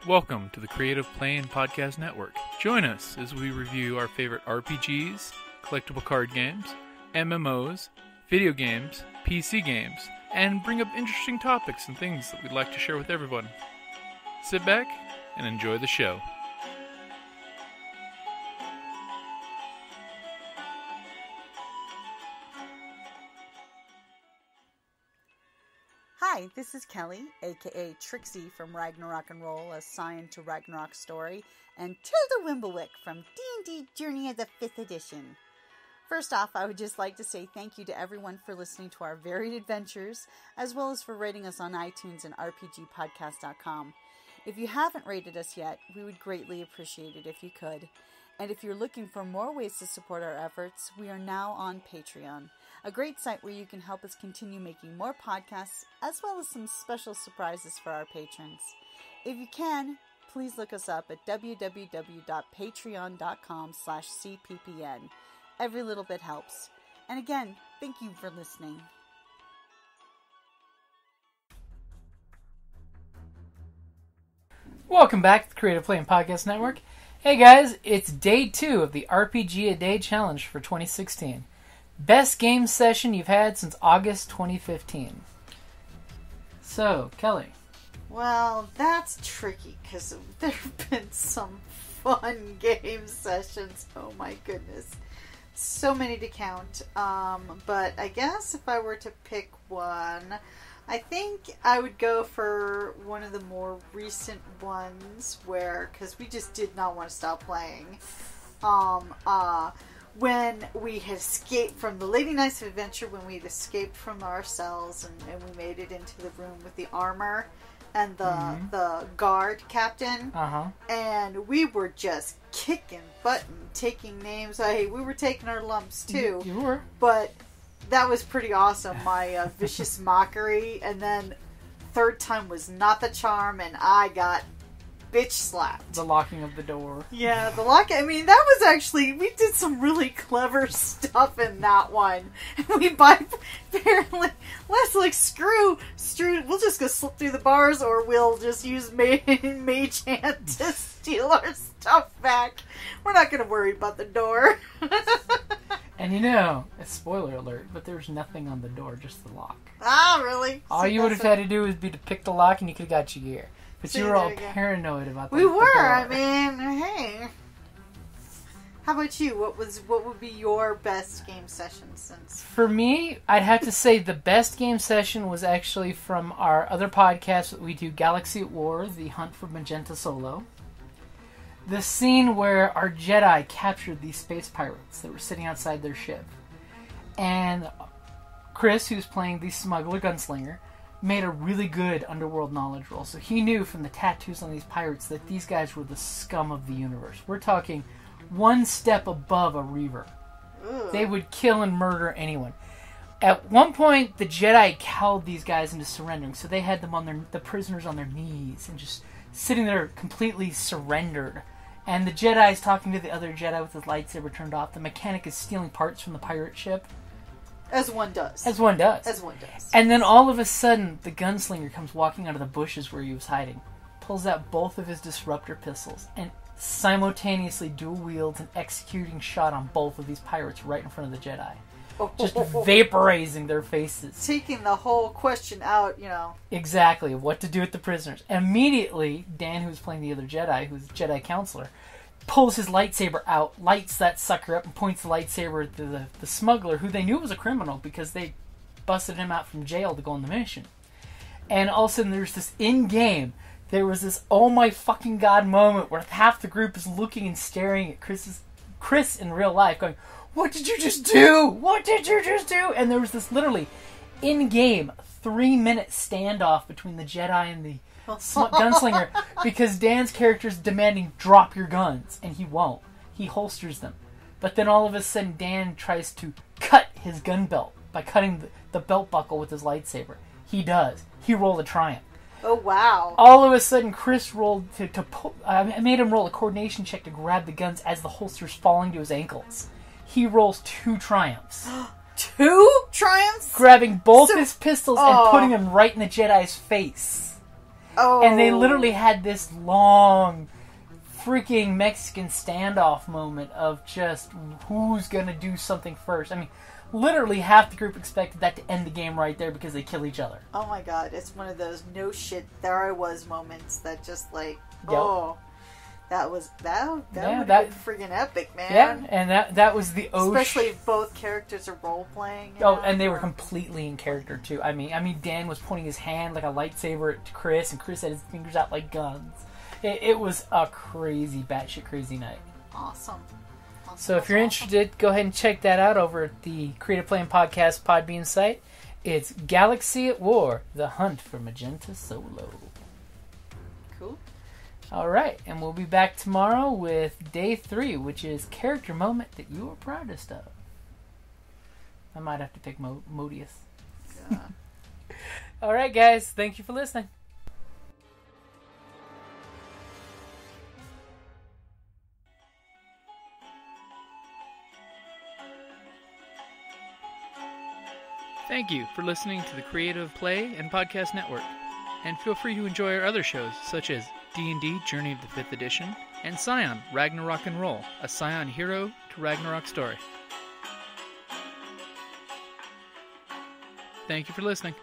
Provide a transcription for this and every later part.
Welcome to the Creative Playing Podcast Network. Join us as we review our favorite RPGs, collectible card games, MMOs, video games, PC games, and bring up interesting topics and things that we'd like to share with everyone. Sit back and enjoy the show. Hi, this is Kelly, aka Trixie from Ragnarok and Roll, a Scion to Ragnarok story, and Tilda Wimblewick from D&D Journey of the 5th Edition. First off, I would just like to say thank you to everyone for listening to our varied adventures, as well as for rating us on iTunes and RPGpodcast.com. If you haven't rated us yet, we would greatly appreciate it if you could. And if you're looking for more ways to support our efforts, we are now on Patreon, a great site where you can help us continue making more podcasts, as well as some special surprises for our patrons. If you can, please look us up at www.patreon.com/cppn. Every little bit helps. And again, thank you for listening. Welcome back to the Creative Playing Podcast Network. Hey guys, it's day 2 of the RPGaDAY challenge for 2016. Best game session you've had since August 2015. So, Kelly. Well, that's tricky because there have been some fun game sessions. Oh my goodness. So many to count. But I guess if I were to pick one, I think I would go for one of the more recent ones where, because we just did not want to stop playing. When we had escaped from the Lady Knights of Adventure, when we had escaped from our cells and we made it into the room with the armor and the guard captain. And we were just kicking butt and taking names. We were taking our lumps too. You were. But that was pretty awesome. My vicious mockery. And then third time was not the charm and I got bitch slapped. The locking of the door. Yeah, the lock. I mean, that was actually, we did some really clever stuff in that one. And we apparently, let's like screw, we'll just go slip through the bars or we'll just use Mage Hand to steal our stuff back. We're not going to worry about the door. And you know, a spoiler alert, but there's nothing on the door, just the lock. Ah, really? All you would have had to do would be to pick the lock and you could have got your gear. But you were all paranoid about that. We were. I mean, hey. How about you? What would be your best game session since? For me, I'd have to say the best game session was actually from our other podcast that we do, Galaxy at War, The Hunt for Magenta Solo. The scene where our Jedi captured these space pirates that were sitting outside their ship. And Chris, who's playing the smuggler gunslinger, made a really good underworld knowledge roll. So he knew from the tattoos on these pirates that these guys were the scum of the universe. We're talking one step above a Reaver. Ugh. They would kill and murder anyone. At one point, the Jedi cowed these guys into surrendering. So they had them the prisoners on their knees and just sitting there completely surrendered. And the Jedi's talking to the other Jedi with his lightsaber turned off. The mechanic is stealing parts from the pirate ship. As one does. As one does. As one does. And then all of a sudden, the gunslinger comes walking out of the bushes where he was hiding, pulls out both of his disruptor pistols, and simultaneously dual wields an executing shot on both of these pirates right in front of the Jedi. Just vaporizing their faces. Taking the whole question out, you know. Exactly, of what to do with the prisoners. Immediately, Dan, who's playing the other Jedi, who's Jedi Counselor, pulls his lightsaber out, lights that sucker up, and points the lightsaber at the smuggler, who they knew was a criminal because they busted him out from jail to go on the mission. And all of a sudden, there was this there was this oh my fucking god moment where half the group is looking and staring at Chris in real life, going, "What did you just do? What did you just do?" And there was this literally in-game 3-minute standoff between the Jedi and the gunslinger because Dan's character is demanding drop your guns and he won't. He holsters them. But then all of a sudden Dan tries to cut his gun belt by cutting the belt buckle with his lightsaber. He does. He rolled a triumph. Oh wow. All of a sudden Chris rolled to pull, I made him roll a coordination check to grab the guns as the holster's falling to his ankles. He rolls 2 triumphs. 2 triumphs? Grabbing both his pistols and putting them right in the Jedi's face. Oh. And they literally had this long freaking Mexican standoff moment of just who's going to do something first. I mean, literally half the group expected that to end the game right there because they kill each other. Oh my god, it's one of those no shit, there I was moments that just like, Yep. oh, that would have been friggin' epic, man. Yeah, and that was the especially if both characters are role playing. Oh, and they were completely in character too. I mean, Dan was pointing his hand like a lightsaber to Chris, and Chris had his fingers out like guns. It was a crazy, batshit crazy night. Awesome. So if you're interested, go ahead and check that out over at the Creative Playing Podcast Podbean site. It's Galaxy at War: The Hunt for Magenta Solo. Cool. All right, and we'll be back tomorrow with Day 3, which is Character Moment That You Are Proudest Of. I might have to pick Modius. Yeah. All right, guys. Thank you for listening. Thank you for listening to the Creative Play and Podcast Network. And feel free to enjoy our other shows, such as D&D Journey of the 5th Edition and Scion Ragnarok and Roll, a Scion hero to Ragnarok story. Thank you for listening.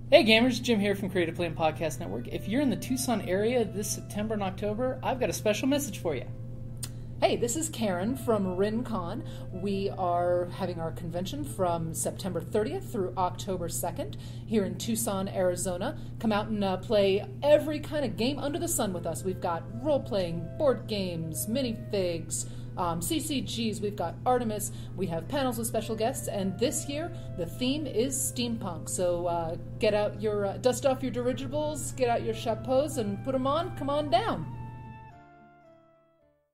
Hey gamers, Jim here from Creative Play and Podcast Network. If you're in the Tucson area this September and October, I've got a special message for you. Hey, this is Karen from RinCon. We are having our convention from September 30th through October 2nd here in Tucson, Arizona. Come out and play every kind of game under the sun with us. We've got role-playing, board games, minifigs, CCGs, we've got Artemis, we have panels with special guests, and this year the theme is steampunk. So get out your, dust off your dirigibles, get out your chapeaus and put them on, come on down.